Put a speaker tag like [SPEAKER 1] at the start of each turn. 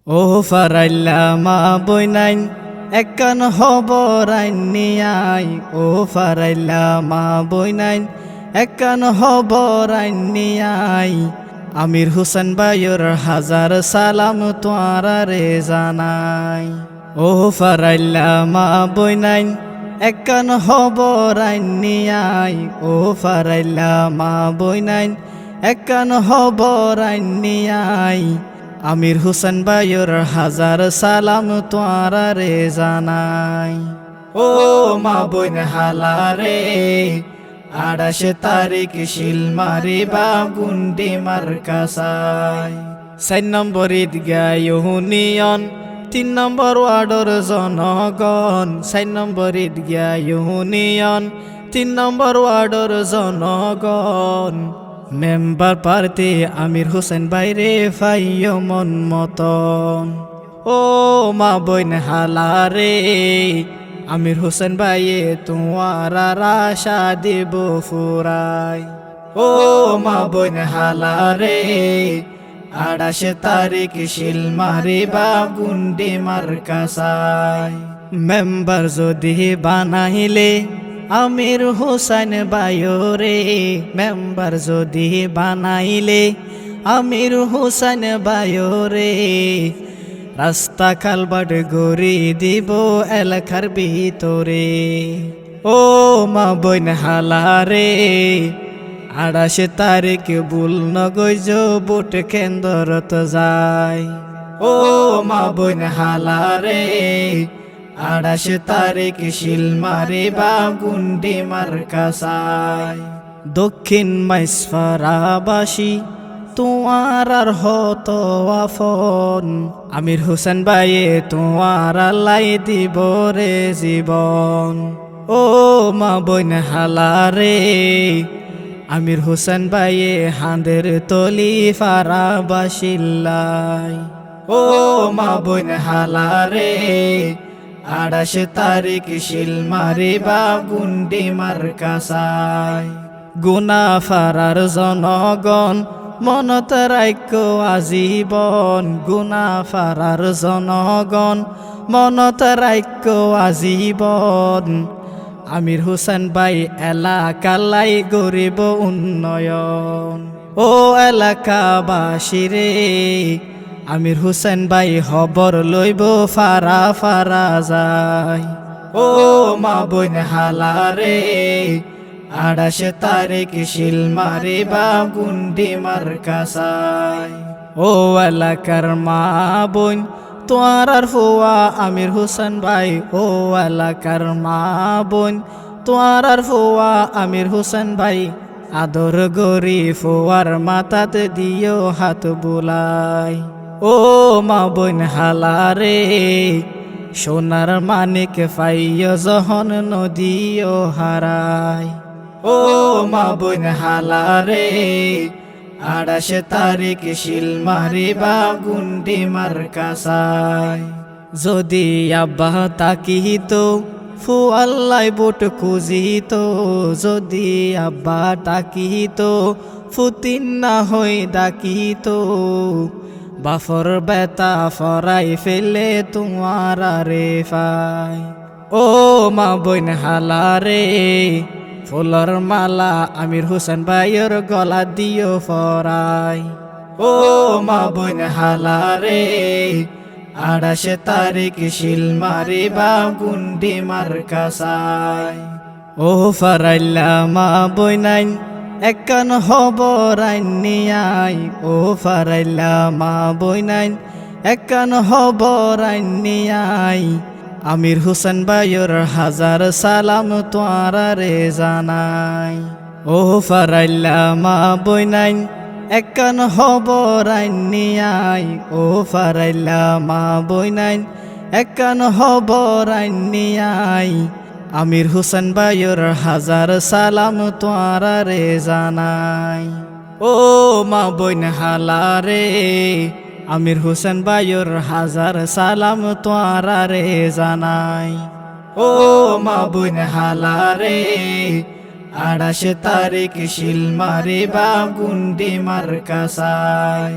[SPEAKER 1] ও ফারাইল্লা মা বইনাইন একখান হবরাইন নিয়াই। ও ফারাইল্লা মা বইনাইন একখান হবরাইন নিয়াই। আমির হুসেন ভাইয়ের হাজার সালাম তোয়ারে জানাই। ও ফারাইল্লা মা বইনাইন একখান হবরাইন নিয়াই। ও ফারাইল্লা মা বইনাইন একখান হবরাইন নিয়াই। আমির হুসেন ভাইয়ের হাজার সালাম তোয়ারে জানাই। ও মা বোন হালারে 28 তারিখ শিলমারি বা গুন্ডি মার্কাসাই। 4 নম্বর ঈদগাহ ইউনিয়ন 3 নম্বর ওয়ার্ডর জনগণ। 4 নম্বর ঈদগাহ ইউনিয়ন 3 নম্বর ওয়ার্ডর জনগণ। মেম্বার প্রার্থী আমির হুসেন বাইরে ফাইয় মন মতন। ও মা বোন হালারে আমির হুসেন ভাইয়ে তোমার আশা দেব ফুরাই। ও মা বোন হালারে 28 তারিখ শিলমারি বা গুন্ডি মার্কাসাই। মেম্বার যদি বানাইলে আমির হুসেন ভাইরে, মেম্বার যদি বানাইলে আমির হুসেন ভাইরে, রাস্তা কালবাট গড়ি দিব এলাকার ভিতরে। ও মা বোন হালারে 28 তারিখ বুল নগজ বুট কেন্দ্রত যায়। ও মা বোন হালারে 28 তারিখ শিলমারি বা গুন্ডি মার্কাসাই। দক্ষিণ মাইসফারাবাসী তোমার আর হত আফন। আমির হুসেন ভাইয়ে তোমার লাই দিব রে জীবন। ও মা বোন হালারে আমির হুসেন ভাইয়ে হাঁদের তলি ফারাবাসিল্লাই। ও মা বোন হালারে 28 তারিখ শিলমারি বা গুন্ডি মার্কাসাই। গুনা ফারার জনগণ মনত রাখ্য আজীবন। গুনা ফারার জনগণ মনত রাখ্য আজীবন। আমির হুসেন ভাই এলাকালাই গরিব উন্নয়ন। ও এলাকাবাসীরে আমির হুসেন ভাই খবর লইব ফারা ফারা যায়। ও মা বোন হালারে 28 তারিখ শিলমারি বা গুন্ডি মার্কাসাই। ও এলাকার মা বোন তোয়ার ফুয়া আমির হুসেন ভাই। ও এলাকার মা বোন তোয়ার ফুয়া আমির হুসেন ভাই। আদর গরি ফুয়ার মাথাত দিও হাত বুলাই। ও মা বোন হালারে সোনার মানিক ফাইয় জহন নদীও হারাই। ও মা বোন হালারে 28 তারিখ শিলমারি বা গুন্ডি মার্কাসাই। যদি আব্বা তাকিত ফুয়াল্লাই বুট খুঁজিত। যদি আব্বা তাকিত ফুতিন না হই ডাকিত। বাফর বেতা ফরাই ফেলে তোমার রে ফাই। ও মা বোন হালারে ফুলর মালা আমির হুসেন ভাইয়ের গলা দিও ফরাই। ও মা বোন হালারে 28 তারিখ শিলমারি বা গুন্ডি মার্কাসাই। ও ফারাইল্লা মা বইনাইন একখান হবরাইন নিয়াই। ও ফারাইল্লা মা বইনাইন একখান হবরাইন নিয়াই। আমির হুসেন ভাইয়ের হাজার সালাম তোয়ারে জানাই। ও ফারাইল্লা মা বইনাইন একখান হবরাইন নিয়াই। ও ফারাইল্লা মা বইনাইন একখান হবরাইন নিয়াই। আমির হুসেন ভাইয়ের হাজার সালাম তোয়ারে জানাই। ও মা বোন হালারে আমির হুসেন ভাইয়ের হাজার সালাম তোয়ারে জানাই। ও মা বোন হালারে 28 তারিখ শিলমারি বা গুন্ডি মার্কাসাই।